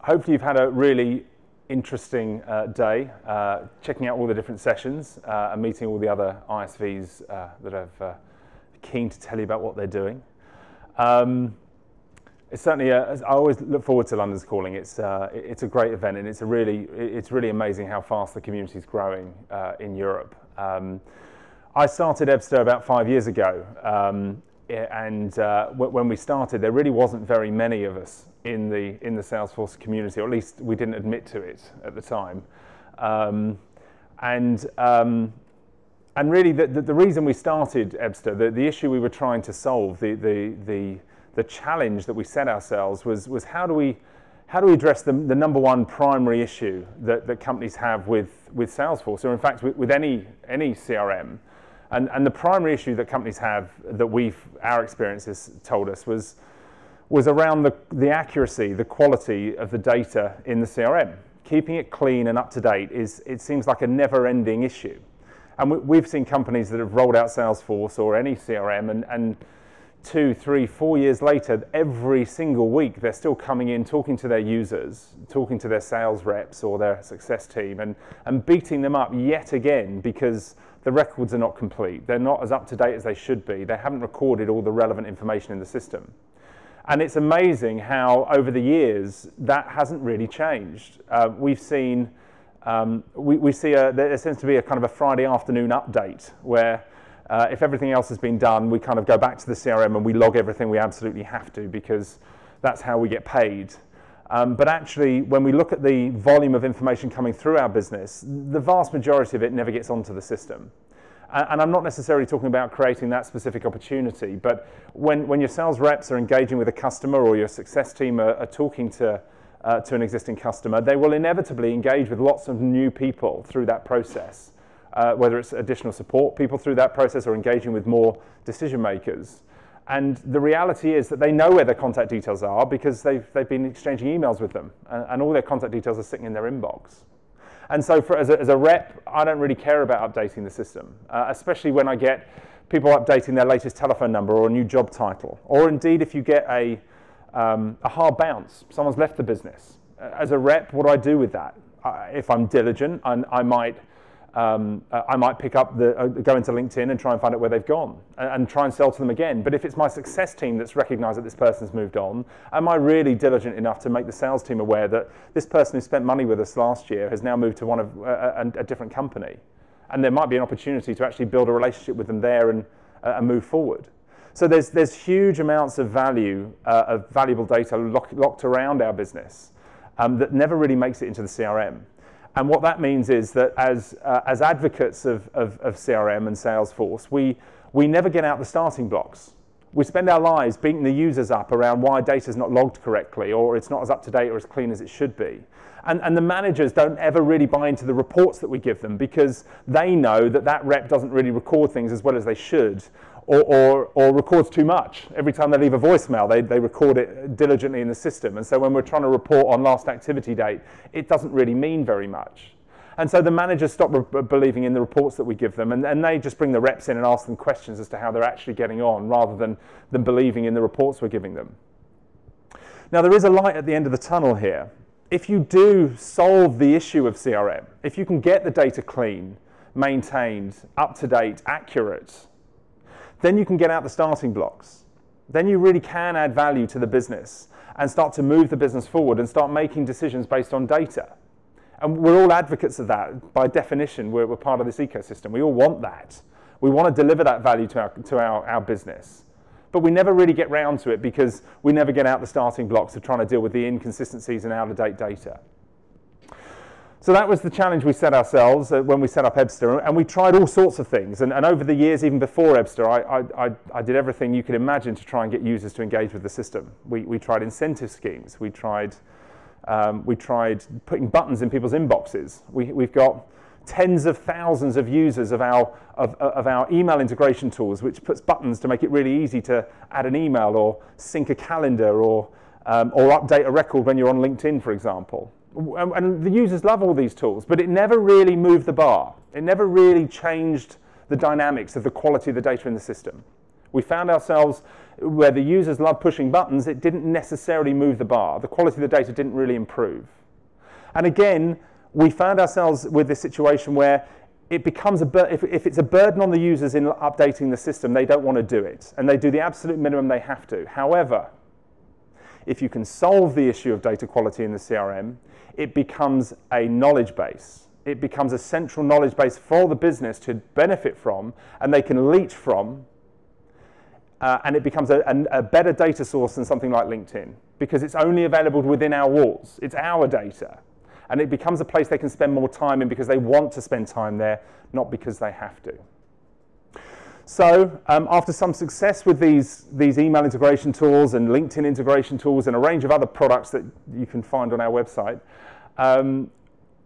Hopefully you've had a really interesting day, checking out all the different sessions and meeting all the other ISVs that are keen to tell you about what they're doing. It's certainly, I always look forward to London's Calling. It's a great event, and it's really amazing how fast the community is growing in Europe. I started Ebsta about 5 years ago, and when we started, there really wasn't very many of us in the Salesforce community, or at least we didn't admit to it at the time. And really, the reason we started Ebsta, the issue we were trying to solve, the challenge that we set ourselves was how do we address the number one primary issue that companies have with Salesforce, or in fact with any CRM. And the primary issue that companies have that our experiences told us was around the accuracy, the quality of the data in the CRM. Keeping it clean and up to date it seems like a never-ending issue. And we've seen companies that have rolled out Salesforce or any CRM, and 2, 3, 4 years later, every single week they're still coming in, talking to their users, talking to their sales reps or their success team, and beating them up yet again because the records are not complete. They're not as up to date as they should be. They haven't recorded all the relevant information in the system. And it's amazing how over the years that hasn't really changed. We've seen, there seems to be a kind of a Friday afternoon update where if everything else has been done, we kind of go back to the CRM and we log everything we absolutely have to, because that's how we get paid. But actually, when we look at the volume of information coming through our business, the vast majority of it never gets onto the system. And I'm not necessarily talking about creating that specific opportunity, but when your sales reps are engaging with a customer, or your success team are talking to an existing customer, they will inevitably engage with lots of new people through that process, whether it's additional support people through that process or engaging with more decision makers. And the reality is that they know where their contact details are because they've been exchanging emails with them, and all their contact details are sitting in their inbox. And so as a rep, I don't really care about updating the system, especially when I get people updating their latest telephone number or a new job title, or indeed if you get a hard bounce, someone's left the business. As a rep, what do I do with that? If I'm diligent, I might pick up go into LinkedIn and try and find out where they've gone and try and sell to them again. But if it's my success team that's recognized that this person's moved on, am I really diligent enough to make the sales team aware that this person who spent money with us last year has now moved to a different company? And there might be an opportunity to actually build a relationship with them there and move forward. So there's huge amounts of value, of valuable data locked around our business that never really makes it into the CRM. And what that means is that as advocates of CRM and Salesforce, we never get out the starting blocks. We spend our lives beating the users up around why data is not logged correctly, or it's not as up to date or as clean as it should be. And the managers don't ever really buy into the reports that we give them, because they know that rep doesn't really record things as well as they should, or records too much. Every time they leave a voicemail, they record it diligently in the system. And so when we're trying to report on last activity date, it doesn't really mean very much. And so the managers stop believing in the reports that we give them, and they just bring the reps in and ask them questions as to how they're actually getting on, rather than believing in the reports we're giving them. Now, there is a light at the end of the tunnel here. If you do solve the issue of CRM, if you can get the data clean, maintained, up to date, accurate, then you can get out the starting blocks. Then you really can add value to the business and start to move the business forward and start making decisions based on data. And we're all advocates of that. By definition, we're part of this ecosystem. We all want that. We want to deliver that value to our business. But we never really get round to it because we never get out the starting blocks of trying to deal with the inconsistencies and out-of-date data. So that was the challenge we set ourselves when we set up Ebsta, and we tried all sorts of things. And over the years, even before Ebsta, I did everything you could imagine to try and get users to engage with the system. We tried incentive schemes. We tried putting buttons in people's inboxes. We've got tens of thousands of users of our email integration tools, which puts buttons to make it really easy to add an email or sync a calendar or update a record when you're on LinkedIn, for example. And the users love all these tools, but it never really moved the bar. It never really changed the dynamics of the quality of the data in the system. We found ourselves where the users love pushing buttons, it didn't necessarily move the bar. The quality of the data didn't really improve. And again, we found ourselves with this situation where it becomes if it's a burden on the users in updating the system, they don't want to do it, and they do the absolute minimum they have to. However, if you can solve the issue of data quality in the CRM, it becomes a knowledge base. It becomes a central knowledge base for the business to benefit from, and they can leech from, and it becomes a better data source than something like LinkedIn, because it's only available within our walls. It's our data. And it becomes a place they can spend more time in because they want to spend time there, not because they have to. So after some success with these email integration tools and LinkedIn integration tools and a range of other products that you can find on our website,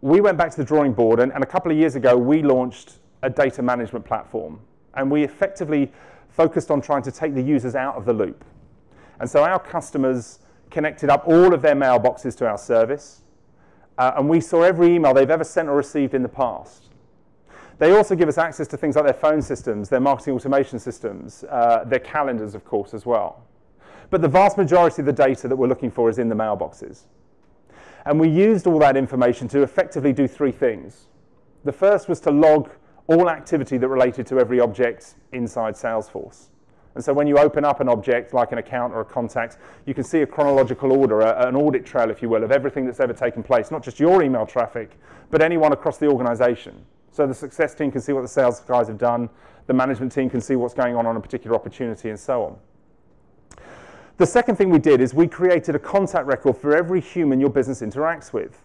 we went back to the drawing board, and a couple of years ago we launched a data management platform, and we effectively focused on trying to take the users out of the loop. And so our customers connected up all of their mailboxes to our service, and we saw every email they've ever sent or received in the past. They also give us access to things like their phone systems, their marketing automation systems, their calendars, of course, as well. But the vast majority of the data that we're looking for is in the mailboxes. And we used all that information to effectively do three things. The first was to log all activity that related to every object inside Salesforce. And so when you open up an object, like an account or a contact, you can see a chronological order, an audit trail, if you will, of everything that's ever taken place, not just your email traffic, but anyone across the organization. So the success team can see what the sales guys have done, the management team can see what's going on a particular opportunity, and so on. The second thing we did is we created a contact record for every human your business interacts with.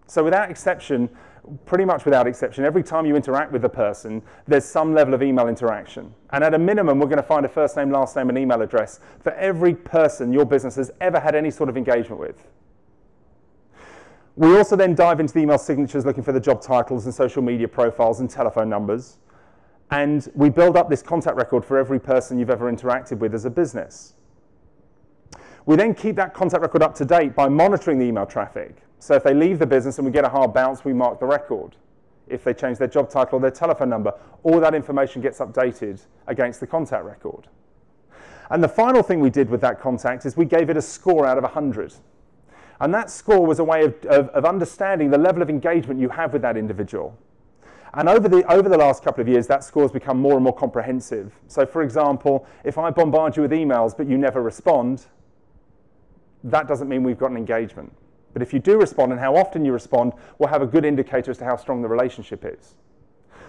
So without exception, pretty much without exception, every time you interact with a person, there's some level of email interaction. And at a minimum, we're going to find a first name, last name, and email address for every person your business has ever had any sort of engagement with. We also then dive into the email signatures, looking for the job titles and social media profiles and telephone numbers. And we build up this contact record for every person you've ever interacted with as a business. We then keep that contact record up to date by monitoring the email traffic. So if they leave the business and we get a hard bounce, we mark the record. If they change their job title or their telephone number, all that information gets updated against the contact record. And the final thing we did with that contact is we gave it a score out of 100. And that score was a way of understanding the level of engagement you have with that individual. And over the last couple of years, that score has become more and more comprehensive. So for example, if I bombard you with emails but you never respond, that doesn't mean we've got an engagement. But if you do respond and how often you respond, we'll have a good indicator as to how strong the relationship is.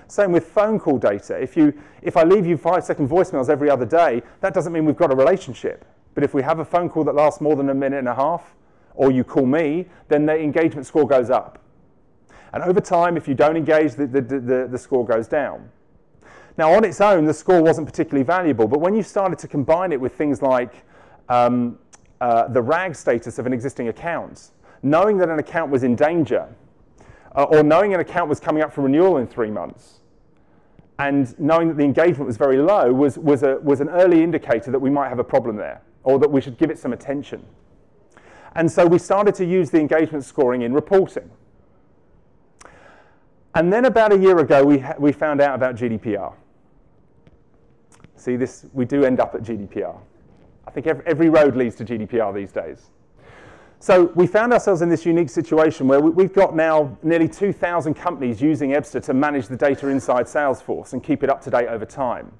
Same with phone call data. If I leave you 5-second voicemails every other day, that doesn't mean we've got a relationship. But if we have a phone call that lasts more than a minute and a half, or you call me, then the engagement score goes up. And over time, if you don't engage, the score goes down. Now, on its own, the score wasn't particularly valuable, but when you started to combine it with things like the RAG status of an existing account, knowing that an account was in danger, or knowing an account was coming up for renewal in 3 months, and knowing that the engagement was very low was an early indicator that we might have a problem there, or that we should give it some attention. And so we started to use the engagement scoring in reporting. And then about a year ago, we found out about GDPR. See, we do end up at GDPR. I think every road leads to GDPR these days. So we found ourselves in this unique situation where we've got now nearly 2,000 companies using Ebsta to manage the data inside Salesforce and keep it up to date over time.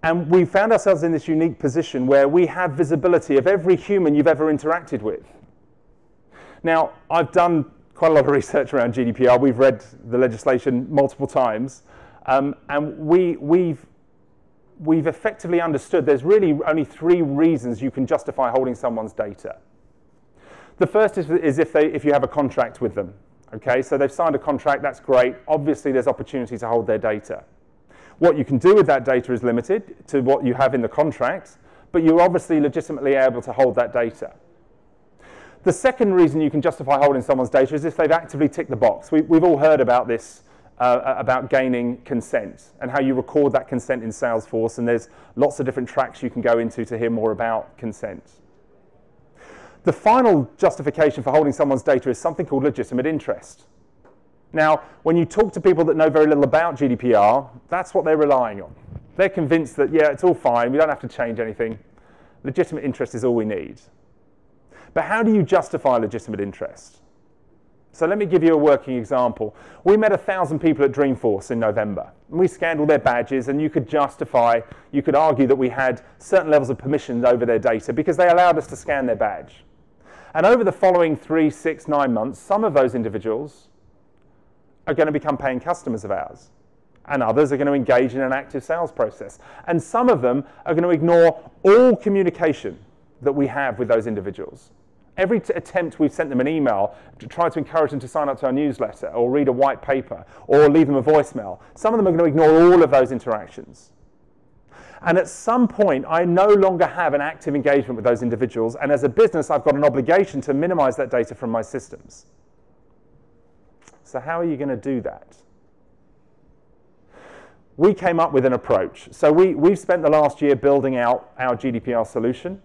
And we found ourselves in this unique position where we have visibility of every human you've ever interacted with. Now, I've done quite a lot of research around GDPR. We've read the legislation multiple times, and we've effectively understood there's really only 3 reasons you can justify holding someone's data. The first is if you have a contract with them. Okay, so they've signed a contract, that's great. Obviously, there's opportunity to hold their data. What you can do with that data is limited to what you have in the contract, but you're obviously legitimately able to hold that data. The second reason you can justify holding someone's data is if they've actively ticked the box. We've all heard about this, about gaining consent and how you record that consent in Salesforce, and there's lots of different tracks you can go into to hear more about consent. The final justification for holding someone's data is something called legitimate interest. Now, when you talk to people that know very little about GDPR, that's what they're relying on. They're convinced that, yeah, it's all fine, we don't have to change anything. Legitimate interest is all we need. But how do you justify legitimate interest? So let me give you a working example. We met 1,000 people at Dreamforce in November. And we scanned all their badges, and you could argue that we had certain levels of permissions over their data because they allowed us to scan their badge. And over the following 3, 6, 9 months, some of those individuals are going to become paying customers of ours. And others are going to engage in an active sales process. And some of them are going to ignore all communication that we have with those individuals. Every attempt we've sent them an email to try to encourage them to sign up to our newsletter or read a white paper or leave them a voicemail, some of them are going to ignore all of those interactions. And at some point, I no longer have an active engagement with those individuals, and as a business, I've got an obligation to minimize that data from my systems. So how are you going to do that? We came up with an approach. So we've spent the last year building out our GDPR solution.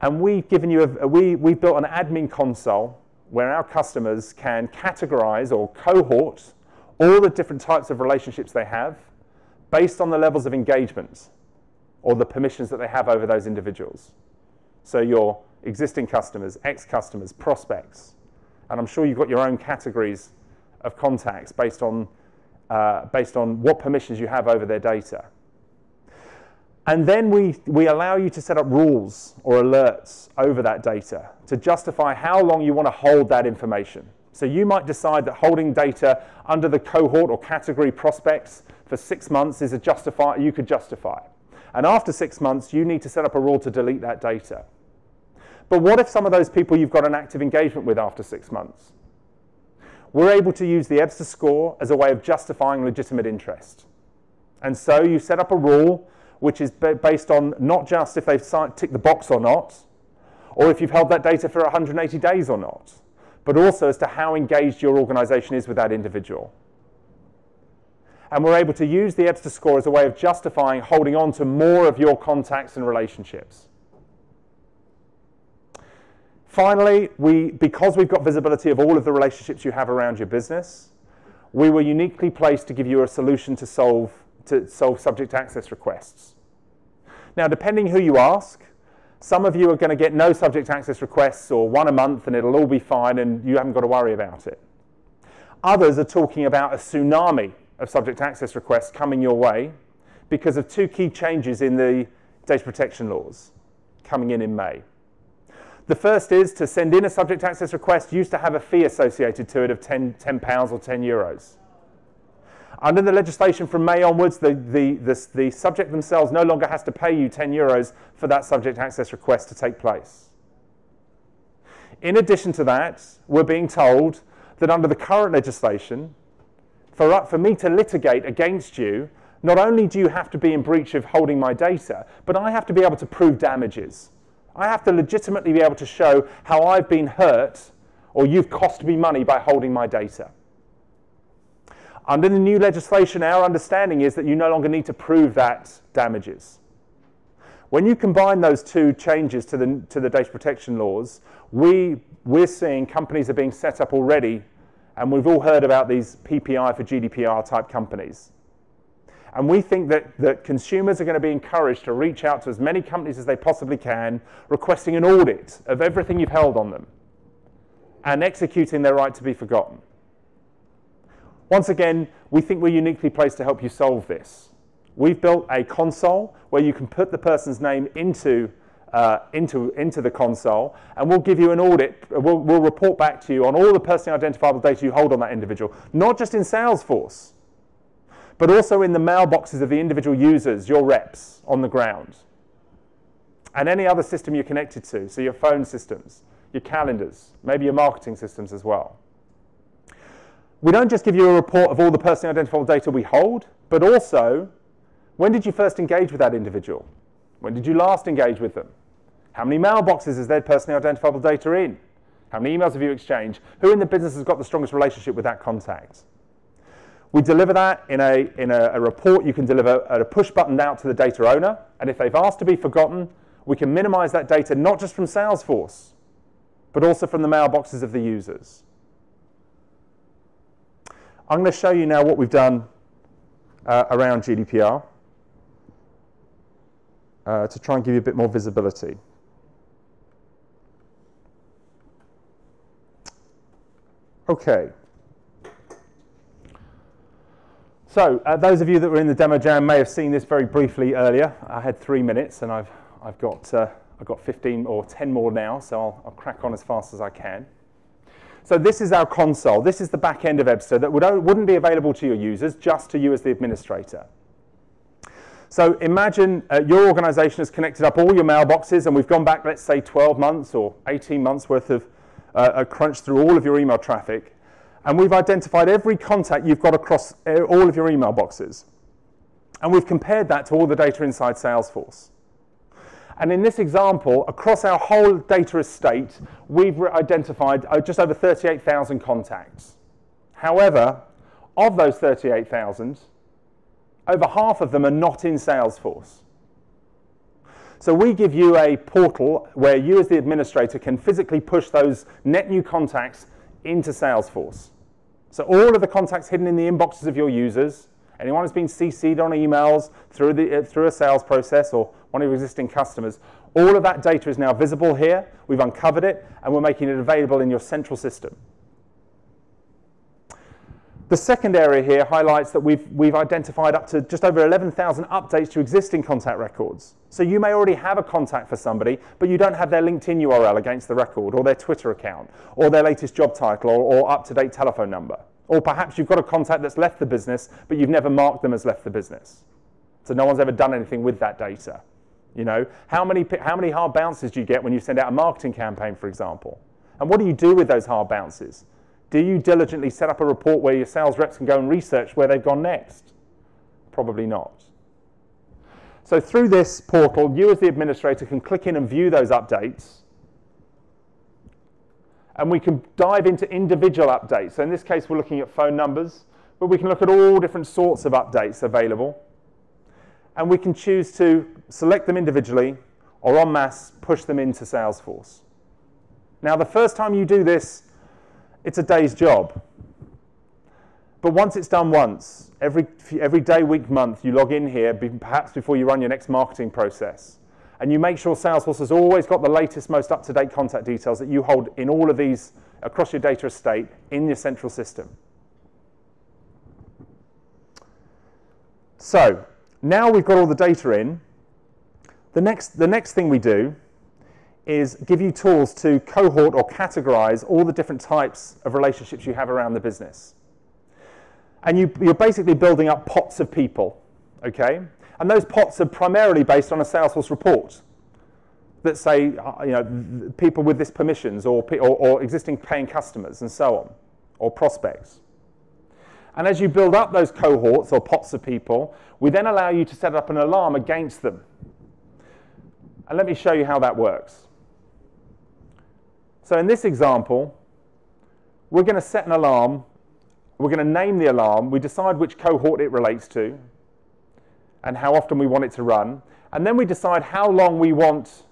And we've built an admin console where our customers can categorize or cohort all the different types of relationships they have based on the levels of engagement or the permissions that they have over those individuals. So your existing customers, ex-customers, prospects, and I'm sure you've got your own categories of contacts based on what permissions you have over their data. And then we allow you to set up rules or alerts over that data to justify how long you want to hold that information. So you might decide that holding data under the cohort or category prospects for 6 months is you could justify. And after 6 months, you need to set up a rule to delete that data. But what if some of those people you've got an active engagement with after 6 months? We're able to use the Ebsta score as a way of justifying legitimate interest. And so you set up a rule which is based on not just if they've ticked the box or not, or if you've held that data for 180 days or not, but also as to how engaged your organization is with that individual. And we're able to use the Ebsta score as a way of justifying holding on to more of your contacts and relationships. Finally, because we've got visibility of all of the relationships you have around your business, we were uniquely placed to give you a solution to solve subject access requests. Now, depending who you ask, some of you are going to get no subject access requests or one a month and it'll all be fine and you haven't got to worry about it. Others are talking about a tsunami of subject access requests coming your way because of 2 key changes in the data protection laws coming in May. The first is to send in a subject access request used to have a fee associated to it of £10 or €10. Under the legislation from May onwards, the subject themselves no longer has to pay you €10 for that subject access request to take place. In addition to that, we're being told that under the current legislation, for me to litigate against you, not only do you have to be in breach of holding my data, but I have to be able to prove damages. I have to legitimately be able to show how I've been hurt or you've cost me money by holding my data. Under the new legislation, our understanding is that you no longer need to prove that damages. When you combine those 2 changes to the data protection laws, we're seeing companies are being set up already, and we've all heard about these PPI for GDPR type companies. And we think that consumers are going to be encouraged to reach out to as many companies as they possibly can, requesting an audit of everything you've held on them, and executing their right to be forgotten. Once again, we think we're uniquely placed to help you solve this. We've built a console where you can put the person's name into the console, and we'll give you an audit. We'll report back to you on all the personally identifiable data you hold on that individual, not just in Salesforce, but also in the mailboxes of the individual users, your reps on the ground, and any other system you're connected to, so your phone systems, your calendars, maybe your marketing systems as well. We don't just give you a report of all the personally identifiable data we hold, but also, when did you first engage with that individual? When did you last engage with them? How many mailboxes is their personally identifiable data in? How many emails have you exchanged? Who in the business has got the strongest relationship with that contact? We deliver that in a report you can deliver at a push button out to the data owner, and if they've asked to be forgotten, we can minimize that data not just from Salesforce, but also from the mailboxes of the users. I'm going to show you now what we've done around GDPR. to try and give you a bit more visibility. Okay. So those of you that were in the demo jam may have seen this very briefly earlier. I had 3 minutes, and I've got 15 or 10 more now, so I'll crack on as fast as I can. So this is our console. This is the back end of Ebsta that wouldn't be available to your users, just to you as the administrator. So imagine your organization has connected up all your mailboxes, and we've gone back, let's say, 12 months or 18 months worth of a crunch through all of your email traffic, and we've identified every contact you've got across all of your email boxes. And we've compared that to all the data inside Salesforce. And in this example, across our whole data estate, we've identified just over 38,000 contacts. However, of those 38,000, over half of them are not in Salesforce. So we give you a portal where you as the administrator can physically push those net new contacts into Salesforce. So all of the contacts hidden in the inboxes of your users, anyone who's been CC'd on emails through a sales process or one of your existing customers, all of that data is now visible here. We've uncovered it, and we're making it available in your central system. The second area here highlights that we've identified up to just over 11,000 updates to existing contact records. So you may already have a contact for somebody, but you don't have their LinkedIn URL against the record, or their Twitter account, or their latest job title, or up-to-date telephone number. Or perhaps you've got a contact that's left the business, but you've never marked them as left the business. So no one's ever done anything with that data. You know, how many hard bounces do you get when you send out a marketing campaign, for example? And what do you do with those hard bounces? Do you diligently set up a report where your sales reps can go and research where they've gone next? Probably not. So through this portal, you as the administrator can click in and view those updates. And we can dive into individual updates. So in this case, we're looking at phone numbers, but we can look at all different sorts of updates available. And we can choose to select them individually or en masse push them into Salesforce. Now, the first time you do this, it's a day's job. But once it's done once, every day, week, month, you log in here, perhaps before you run your next marketing process. And you make sure Salesforce has always got the latest, most up-to-date contact details that you hold in all of these across your data estate in your central system. So now we've got all the data in, the next thing we do is give you tools to cohort or categorize all the different types of relationships you have around the business. And you're basically building up pots of people, okay? And those pots are primarily based on a Salesforce report that say, people with this permissions or existing paying customers and so on, or prospects. And as you build up those cohorts or pots of people, we then allow you to set up an alarm against them. And let me show you how that works. So in this example, we're going to set an alarm. We're going to name the alarm. We decide which cohort it relates to and how often we want it to run. And then we decide how long we want,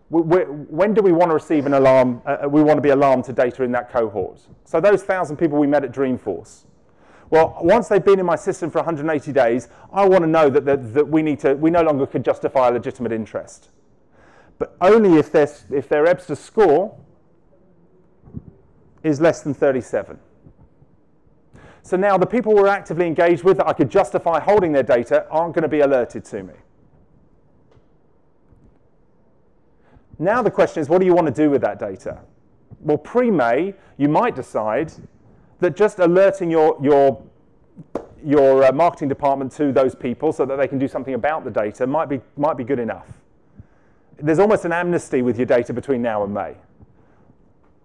when do we want to receive an alarm, we want to be alarmed to data in that cohort. So those 1,000 people we met at Dreamforce. Well, once they've been in my system for 180 days, I want to know that we no longer could justify a legitimate interest. But only if their Ebsta score is less than 37. So now the people we're actively engaged with that I could justify holding their data aren't going to be alerted to me. Now the question is, what do you want to do with that data? Well, pre-May, you might decide that just alerting your marketing department to those people so that they can do something about the data might be good enough. There's almost an amnesty with your data between now and May.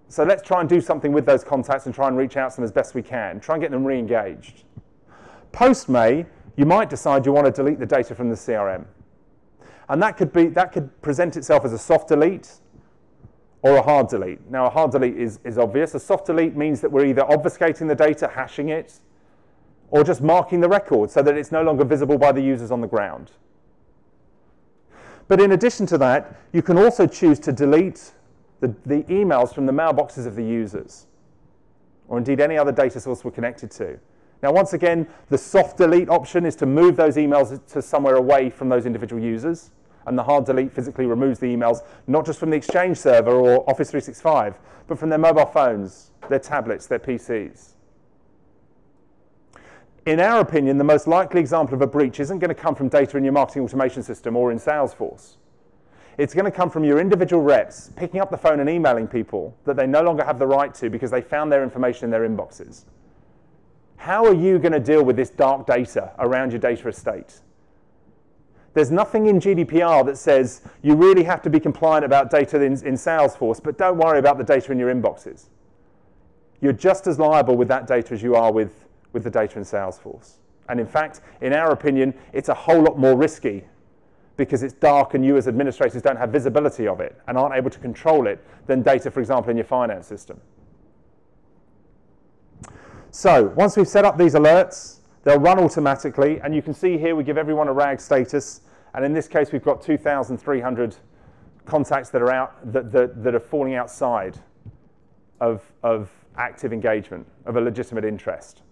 So let's try and do something with those contacts and try and reach out to them as best we can. Try and get them re-engaged. Post-May, you might decide you want to delete the data from the CRM. And that could present itself as a soft delete or a hard delete. Now, a hard delete is obvious. A soft delete means that we're either obfuscating the data, hashing it, or just marking the record so that it's no longer visible by the users on the ground. But in addition to that, you can also choose to delete the emails from the mailboxes of the users, or indeed any other data source we're connected to. Now, once again, the soft delete option is to move those emails to somewhere away from those individual users, And the hard delete physically removes the emails, not just from the Exchange server or Office 365, but from their mobile phones, their tablets, their PCs. In our opinion, the most likely example of a breach isn't going to come from data in your marketing automation system or in Salesforce. It's going to come from your individual reps picking up the phone and emailing people that they no longer have the right to because they found their information in their inboxes. How are you going to deal with this dark data around your data estate? There's nothing in GDPR that says you really have to be compliant about data in Salesforce, but don't worry about the data in your inboxes. You're just as liable with that data as you are with the data in Salesforce. And in fact, in our opinion, it's a whole lot more risky because it's dark and you as administrators don't have visibility of it and aren't able to control it than data, for example, in your finance system. So once we've set up these alerts, they'll run automatically, and you can see here we give everyone a RAG status, and in this case we've got 2,300 contacts that are out that are falling outside of active engagement, of a legitimate interest.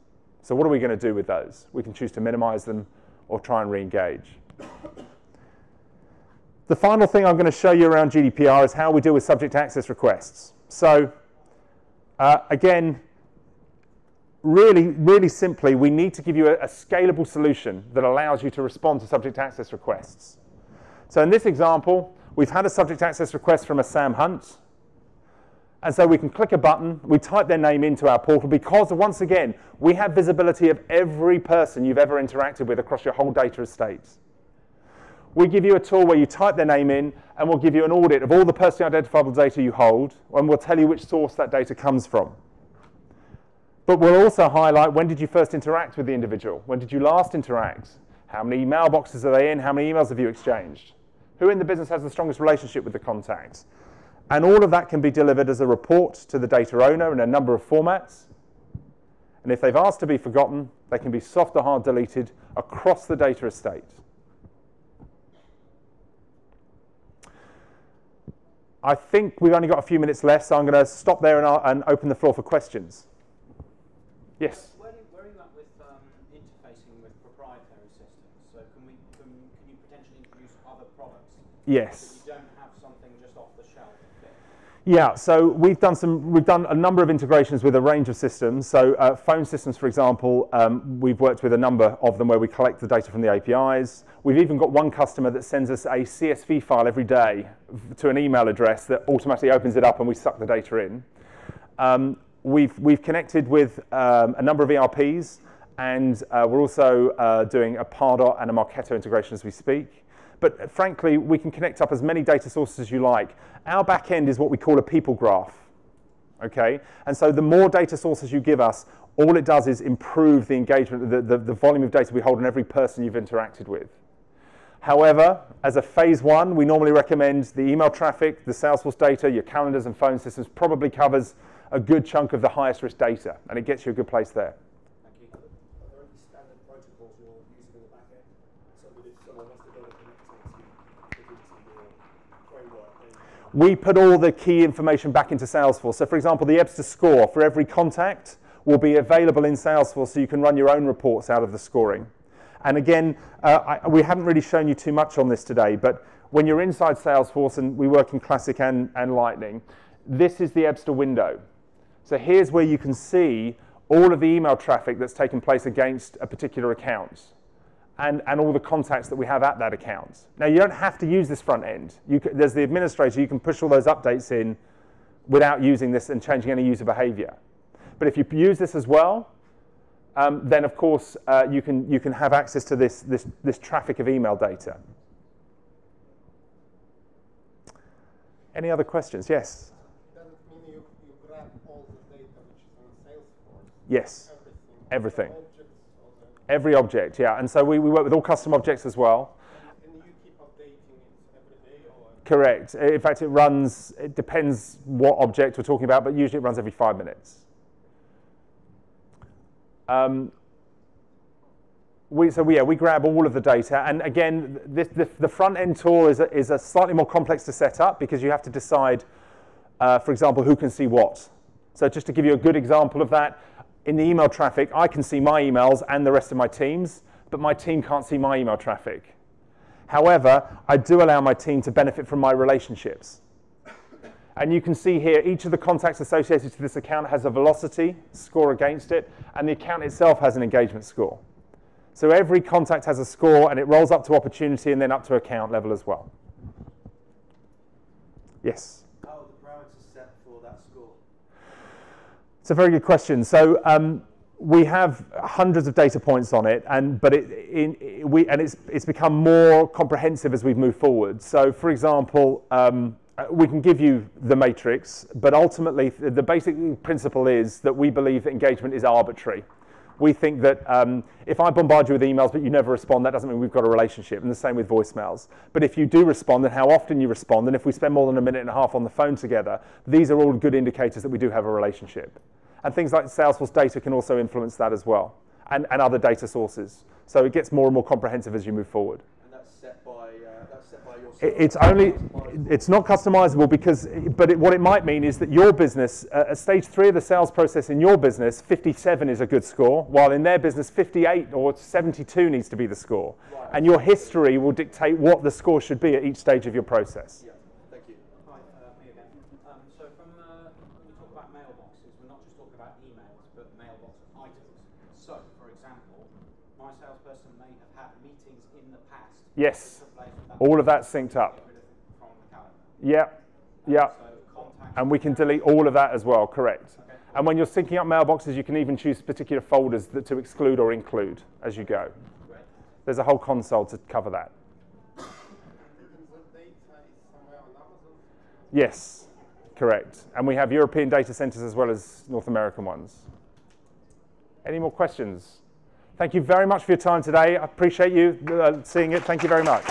So what are we going to do with those? We can choose to minimize them or try and re-engage. The final thing I'm going to show you around GDPR is how we deal with subject access requests. So again, really simply, we need to give you a scalable solution that allows you to respond to subject access requests. So in this example, we've had a subject access request from a Sam Hunt. And so we can click a button, we type their name into our portal because, once again, we have visibility of every person you've ever interacted with across your whole data estate. We give you a tool where you type their name in, and we'll give you an audit of all the personally identifiable data you hold, and we'll tell you which source that data comes from. But we'll also highlight when did you first interact with the individual? When did you last interact? How many mailboxes are they in? How many emails have you exchanged? Who in the business has the strongest relationship with the contact? And all of that can be delivered as a report to the data owner in a number of formats. And if they've asked to be forgotten, they can be soft or hard deleted across the data estate. I think we've only got a few minutes left, so I'm going to stop there and open the floor for questions. Yes? Where are you at with interfacing with proprietary systems? So can you potentially introduce other products? Yes. So you don't have something just off the shelf? Yeah, so we've done a number of integrations with a range of systems. So phone systems, for example, we've worked with a number of them where we collect the data from the APIs. We've even got one customer that sends us a CSV file every day to an email address that automatically opens it up and we suck the data in. We've connected with a number of ERPs, and we're also doing a Pardot and a Marketo integration as we speak. But frankly, we can connect up as many data sources as you like. Our back end is what we call a people graph, okay? And so the more data sources you give us, all it does is improve the engagement, the volume of data we hold on every person you've interacted with. However, as a phase one, we normally recommend the email traffic, the Salesforce data, your calendars and phone systems probably covers a good chunk of the highest risk data, and it gets you a good place there. Thank you. Are there any standard protocols you're using in the back end? So that if someone wants to go and connect into your framework, we put all the key information back into Salesforce. So for example, the Ebsta score for every contact will be available in Salesforce so you can run your own reports out of the scoring. And again, we haven't really shown you too much on this today, but when you're inside Salesforce, and we work in Classic and Lightning, this is the Ebsta window. So here's where you can see all of the email traffic that's taken place against a particular account and all the contacts that we have at that account. Now, you don't have to use this front end. There's the administrator. You can push all those updates in without using this and changing any user behavior. But if you use this as well, then, of course, you can have access to this traffic of email data. Any other questions? Yes? Yes, everything. Every object, yeah. And so we work with all custom objects as well. And you keep updating it every day? Or? Correct. In fact, it depends what object we're talking about, but usually it runs every 5 minutes. We grab all of the data. And again, the front end tool is a slightly more complex to set up because you have to decide, for example, who can see what. So just to give you a good example of that, in the email traffic, I can see my emails and the rest of my teams, but my team can't see my email traffic. However, I do allow my team to benefit from my relationships. And you can see here, each of the contacts associated to this account has a velocity score against it, and the account itself has an engagement score. So every contact has a score, and it rolls up to opportunity and then up to account level as well. Yes? How are the parameters set for that score? It's a very good question. So we have hundreds of data points on it, but it's become more comprehensive as we've moved forward. So, for example, we can give you the matrix, but ultimately the basic principle is that we believe that engagement is arbitrary. We think that if I bombard you with emails but you never respond, that doesn't mean we've got a relationship, and the same with voicemails. But if you do respond and how often you respond, and if we spend more than a minute and a half on the phone together, these are all good indicators that we do have a relationship. And things like Salesforce data can also influence that as well, and other data sources. So it gets more and more comprehensive as you move forward. And that's set by your It's not customizable because, what it might mean is that your business, at stage 3 of the sales process in your business, 57 is a good score, while in their business, 58 or 72 needs to be the score. Right. And your history will dictate what the score should be at each stage of your process. Yeah, thank you. Hi, me again. So when we talk about mailboxes, we're not just talking about emails, but mailbox items. So, for example, my salesperson may have had meetings in the past. Yes. All of that synced up. Yeah, yeah. And we can delete all of that as well, correct. Okay. And when you're syncing up mailboxes, you can even choose particular folders to exclude or include as you go. Great. There's a whole console to cover that. Yes, correct. And we have European data centers as well as North American ones. Any more questions? Thank you very much for your time today. I appreciate you seeing it. Thank you very much.